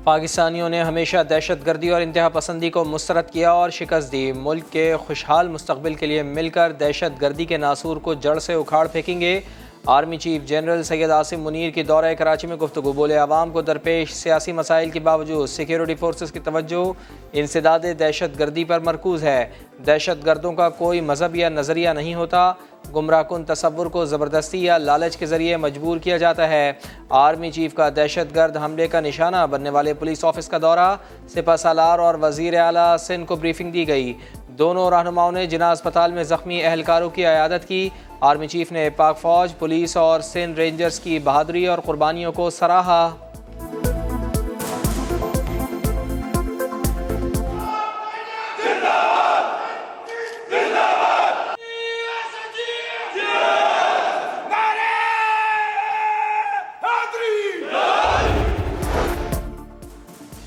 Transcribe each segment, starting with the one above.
पाकिस्तानियों ने हमेशा दहशत गर्दी और इंतहा पसंदी को मुस्तरद किया और शिकस्त दी। मुल्क के खुशहाल मुस्तकबिल के लिए मिलकर दहशत गर्दी के नासूर को जड़ से उखाड़ फेंकेंगे। Army chief general Syed Asim Munir की दौरा कराची में गुफ्तगू। बोले, आवाम को दरपेश सियासी मसाइल के बावजूद सिक्योरिटी फोर्सेस की तवज्जो इंसदाद दहशत गर्दी पर मरकूज़ है। दहशत गर्दों का कोई मजहब या नज़रिया नहीं होता। गुमराह कुन तसव्वुर को ज़बरदस्ती या लालच के ज़रिए मजबूर किया जाता है। आर्मी चीफ का दहशत गर्द हमले का निशाना बनने वाले पुलिस ऑफिस का दौरा। सिपह सालार और वज़ीर आला सिंध को ब्रीफिंग दी गई। दोनों रहनुमाओं ने जिना अस्पताल में ज़ख्मी एहलकारों की अयादत की। आर्मी चीफ ने पाक फ़ौज, पुलिस और सिंध रेंजर्स की बहादुरी और कुर्बानियों को सराहा।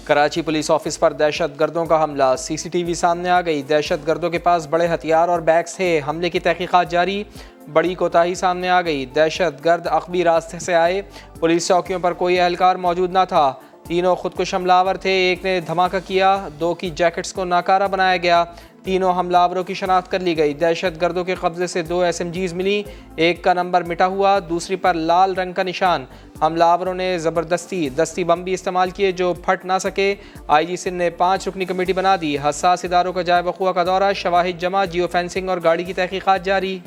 कराची पुलिस ऑफिस पर दहशत गर्दों का हमला। सीसीटीवी सामने आ गई। दहशत गर्दों के पास बड़े हथियार और बैग्स थे। हमले की तहकीकात जारी। बड़ी कोताही सामने आ गई। दहशत गर्द अक़बी रास्ते से आए। पुलिस चौकियों पर कोई एहलकार मौजूद न था। तीनों खुदकुश हमलावर थे। एक ने धमाका किया। दो की जैकेट्स को नाकारा बनाया गया। तीनों हमलावरों की शनाख्त कर ली गई। दहशत गर्दों के कब्जे से 2 SMGs मिली। एक का नंबर मिटा हुआ, दूसरी पर लाल रंग का निशान। हमलावरों ने ज़बरदस्ती दस्ती बम भी इस्तेमाल किए जो फट ना सके। IG सिंध ने 5 रुकनी कमेटी बना दी। हसास इदारों का जाए वक़ुआ का दौरा। शवाहिद जमा, जियो फेंसिंग और गाड़ी की तहकीकात जारी।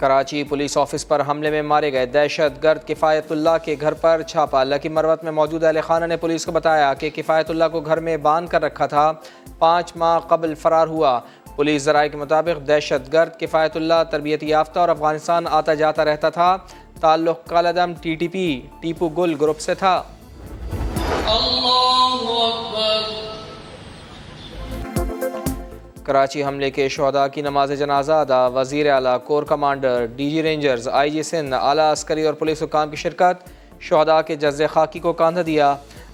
कराची पुलिस ऑफिस पर हमले में मारे गए दहशत गर्द किफ़ायतुल्लाह के घर पर छापा। लकी मरवत में मौजूद अहल खाना ने पुलिस को बताया कि किफ़ायतुल्लाह को घर में बांध कर रखा था। 5 माह कबल फरार हुआ। पुलिस ज़राए के मुताबिक दहशत गर्द किफ़ायतुल्लाह तरबियत याफ्ता और अफगानिस्तान आता जाता रहता था। ताल्लुक़ कालादम TTP टीपू गुल ग्रुप से था। कराची हमले के शहदा की नमाज जनाजा अदा। वज़ीर आला, core commander, DG rangers, IG Sindh, आला अस्करी और पुलिस हुकाम की शिरकत। शहदा के जज़्ज़े खाकी को कांधा दिया।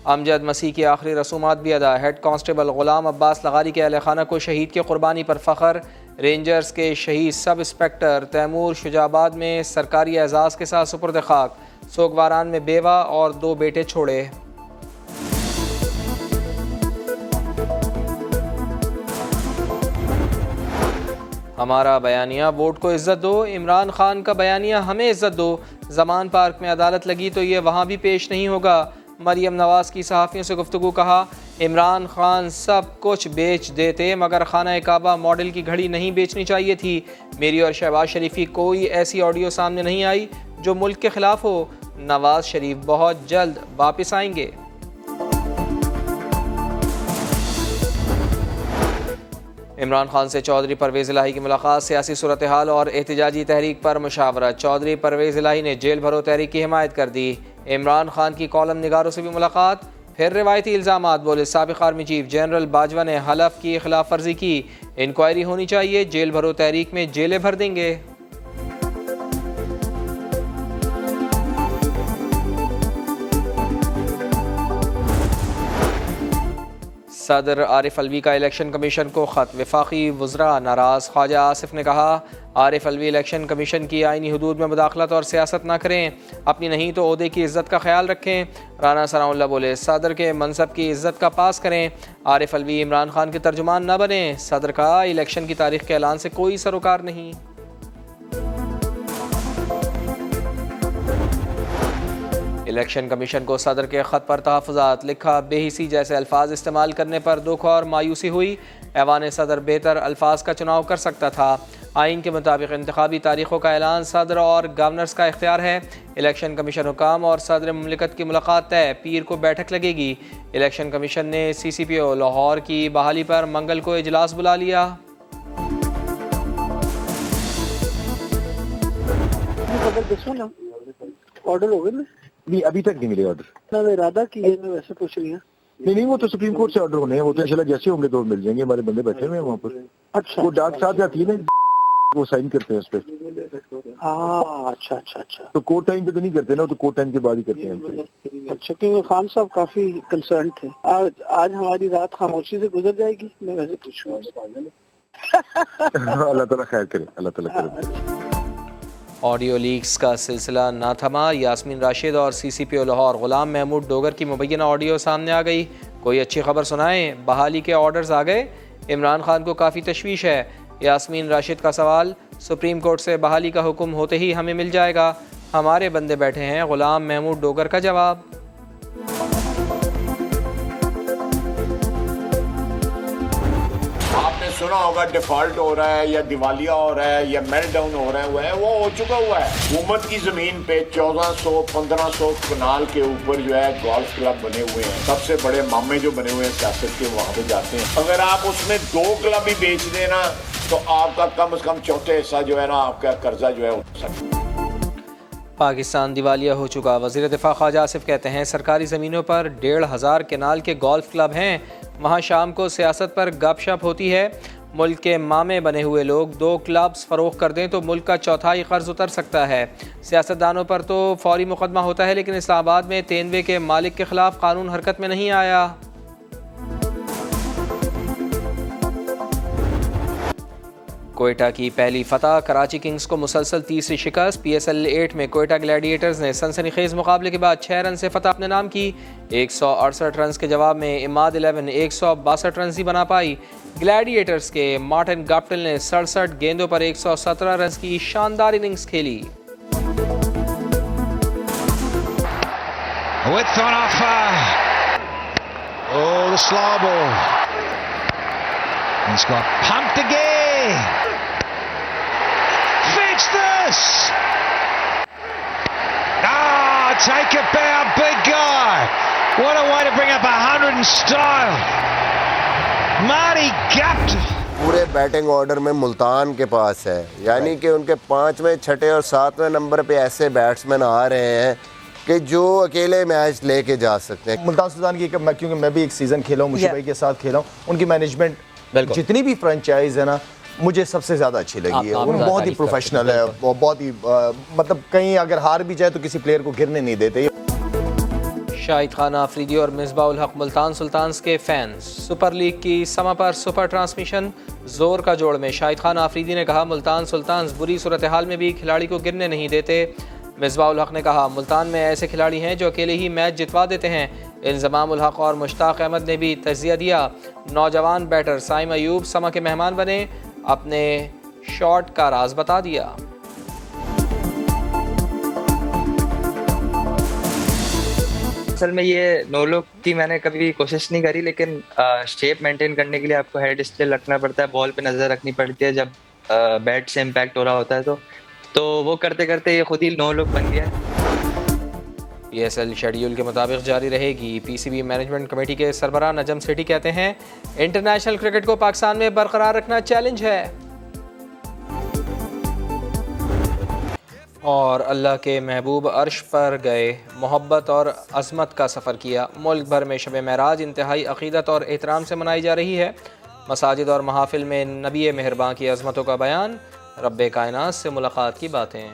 अमजद मसीह की आखिरी रसूमात भी अदा। हेड कांस्टेबल ग़ुलाम अब्बास लगारी के अहल खाना को शहीद की कुर्बानी पर फ़ख्र। रेंजर्स के शहीद सब इंस्पेक्टर तैमूर शुजाबाद में सरकारी एजाज़ के साथ सुपुर्द खाक। सोगवारान में बेवा और 2 बेटे छोड़े। हमारा बयानिया वोट को इज़्ज़त दो। इमरान खान का बयानिया हमें इज़्ज़त दो। ज़मान पार्क में अदालत लगी तो ये वहाँ भी पेश नहीं होगा। मरियम नवाज़ की सहाफ़ियों से गुफ्तगू। कहा, इमरान खान सब कुछ बेच देते मगर खाना काबा मॉडल की घड़ी नहीं बेचनी चाहिए थी। मेरी और शहबाज शरीफ की कोई ऐसी ऑडियो सामने नहीं आई जो मुल्क के ख़िलाफ़ हो। नवाज़ शरीफ बहुत जल्द वापस आएंगे। इमरान खान से चौधरी परवेज़ इलाही की मुलाकात। सियासी सूरत हाल और एहतजाजी तहरीक पर मुशावरत। चौधरी परवेज़ इलाही ने जेल भरो तहरीक की हिमायत कर दी। इमरान खान की कॉलम निगारों से भी मुलाकात। फिर रिवायती इल्ज़ामात। बोले, साबिक़ आर्मी चीफ जनरल बाजवा ने हलफ की खिलाफ वर्जी की। इंक्वायरी होनी चाहिए। जेल भरो तहरीक में जेलें भर देंगे। सदर आरिफ अलवी का इलेक्शन कमीशन को ख़त। वफाकी वज़रा नाराज़। ख्वाजा आसिफ ने कहा, आरिफ अलवी इलेक्शन कमीशन की आईनी हदूद में मुदाखलत और सियासत ना करें। अपनी नहीं तो ओहदे की इज़्ज़त का ख्याल रखें। राना सनाउल्लाह बोले, सदर के मनसब की इज़्ज़त का पास करें। आरिफ अलवी इमरान खान के तर्जुमान न बने। सदर का इलेक्शन की तारीख के ऐलान से कोई सरोकार नहीं। इलेक्शन कमीशन को सदर के ख़त पर तहफ़्फ़ुज़ात। लिखा, बेहिसी जैसे अल्फाज इस्तेमाल करने पर दुख और मायूसी हुई। ऐवान सदर बेहतर अल्फाज का चुनाव कर सकता था। आइन के मुताबिक इंतखाबी तारीखों का ऐलान सदर और गवर्नर्स का इख्तियार है। इलेक्शन कमीशन हुकाम और सदर मुमलिकत की मुलाकात तय। पीर को बैठक लगेगी। इलेक्शन कमीशन ने CCPO लाहौर की बहाली पर मंगल को इजलास बुला लिया। ऑर्डर हो गए? नहीं, अभी तक नहीं मिले ऑर्डर। ना इरादा की है, मैं वैसे पूछ रही हूँ। नहीं, वो तो सुप्रीम कोर्ट से ऑर्डर होने हैं। वो तो इंशाल्लाह जैसे होंगे तो मिल जाएंगे। हमारे बंदे बैठे हुए हैं वहाँ पर। अच्छा, वो डाक साहब जाती है ना, वो साइन करते हैं उस पर। अच्छा अच्छा अच्छा। तो कोर्ट टाइम पे तो नहीं करते ना, तो कोर्ट टाइम के बाद ही करते हैं। अच्छा, क्योंकि खान साहब काफी कंसर्न थे। आज हमारी रात खामोशी से गुजर जाएगी, मैं वैसे पूछूंगा। अल्लाह ताला खैर करे, अल्लाह ताला करे। ऑडियो लीक्स का सिलसिला ना थमा। यास्मीन राशिद और CCPO लाहौर गुलाम महमूद डोगर की मुबैना ऑडियो सामने आ गई। कोई अच्छी खबर सुनाएं, बहाली के ऑर्डर्स आ गए। इमरान खान को काफ़ी तशवीश है। यास्मीन राशिद का सवाल, सुप्रीम कोर्ट से बहाली का हुक्म होते ही हमें मिल जाएगा, हमारे बंदे बैठे हैं। गुलाम महमूद डोगर का जवाब, आपने सुना होगा डिफॉल्ट हो रहा है या दिवालिया हो रहा है या मेल्टडाउन हो रहा है, वो हो चुका हुआ है। हुकूमत की जमीन पे 1400-1500 कनाल के ऊपर जो है गोल्फ क्लब बने हुए हैं। सबसे बड़े मामे जो बने हुए हैं सियासत के, वहाँ पे जाते हैं। अगर आप उसमें 2 क्लब भी बेच देना तो आपका कम से कम चौथे हिस्सा जो है ना, आपका कर्जा जो है उठ सकता है। पाकिस्तान दिवालिया हो चुका। वज़ीर दिफा ख्वाजा आसिफ कहते हैं सरकारी ज़मीनों पर 1500 केनाल के गोल्फ क्लब हैं, वहाँ शाम को सियासत पर गपशप होती है। मुल्क के मामे बने हुए लोग 2 क्लब्स फ़रोख्त कर दें तो मुल्क का 1/4 कर्ज उतर सकता है। सियासतदानों पर तो फौरी मुकदमा होता है, लेकिन इस्लामाबाद में तेनवे के मालिक के ख़िलाफ़ कानून हरकत में नहीं आया। कोयटा की पहली फतह, कराची किंग्स को मुसलसल तीसरी शिकस्त। PSL 8 में कोयटा ग्लैडिएटर्स ने सनसनीखेज मुकाबले के बाद 6 रन से फतह अपने नाम की। 168 रन के जवाब में इमाद 11 162 रन ही बना पाई। ग्लैडिएटर्स के मार्टिन गप्टिल ने 67 गेंदों पर 117 रन की शानदार इनिंग्स खेली। This! Take it down, big guy. What a way to bring up 100 in style. Marty Gapton. पूरे बैटिंग ऑर्डर में मुल्तान के पास है, यानी कि उनके 5वें, 6ठे और 7वें नंबर पे ऐसे बैट्समैन आ रहे हैं कि जो अकेले मैच लेके जा सकते हैं। मुल्तान सुल्तान की, क्योंकि मैं भी एक सीज़न खेला हूँ, मुशीफ भाई के साथ खेला हूँ, उनकी मैनेजमेंट जितनी भी फ्रेंचाइज है ना, मुझे सबसे ज़्यादा अच्छी लगी है। वो बहुत ही प्रोफेशनल है, वो बहुत ही मतलब कहीं अगर हार भी जाए तो किसी प्लेयर को गिरने नहीं देते। शाहिद खान आफरीदी और मिसबाउल हक मुल्तान सुल्तान्स के फैंस। सुपर लीग की समा पर सुपर ट्रांसमिशन जोर का जोड़ में शाहिद खान आफरीदी ने कहा मुल्तान सुल्तान्स बुरी सूरत हाल में भी खिलाड़ी को गिरने नहीं देते। मिसबाउल हक ने कहा मुल्तान में ऐसे खिलाड़ी हैं जो अकेले ही मैच जितवा देते हैं। इंजमाम उल हक और मुश्ताक अहमद ने भी तजिया दिया। नौजवान बैटर साइम अयूब समा के मेहमान बने, अपने शॉट का राज बता दिया। असल में ये नो लुक की मैंने कभी कोशिश नहीं करी, लेकिन शेप मेंटेन करने के लिए आपको हेड डिस्प्ले रखना पड़ता है, बॉल पे नज़र रखनी पड़ती है जब बैट से इम्पैक्ट हो रहा होता है, तो वो करते करते ये खुद ही नो लुक बन गया। PSL शेड्यूल के मुताबिक जारी रहेगी। PCB मैनेजमेंट कमेटी के सरबराह नजम सेठी कहते हैं इंटरनेशनल क्रिकेट को पाकिस्तान में बरकरार रखना चैलेंज है। और अल्लाह के महबूब अर्श पर गए, मोहब्बत और अज़मत का सफ़र किया। मुल्क भर में शब महराज इंतहाई अक़ीदत और एहतराम से मनाई जा रही है। मसाजिद और महाफिल में नबी मेहरबान की अज़मतों का बयान, रब्बे कायनात से मुलाकात की बातें।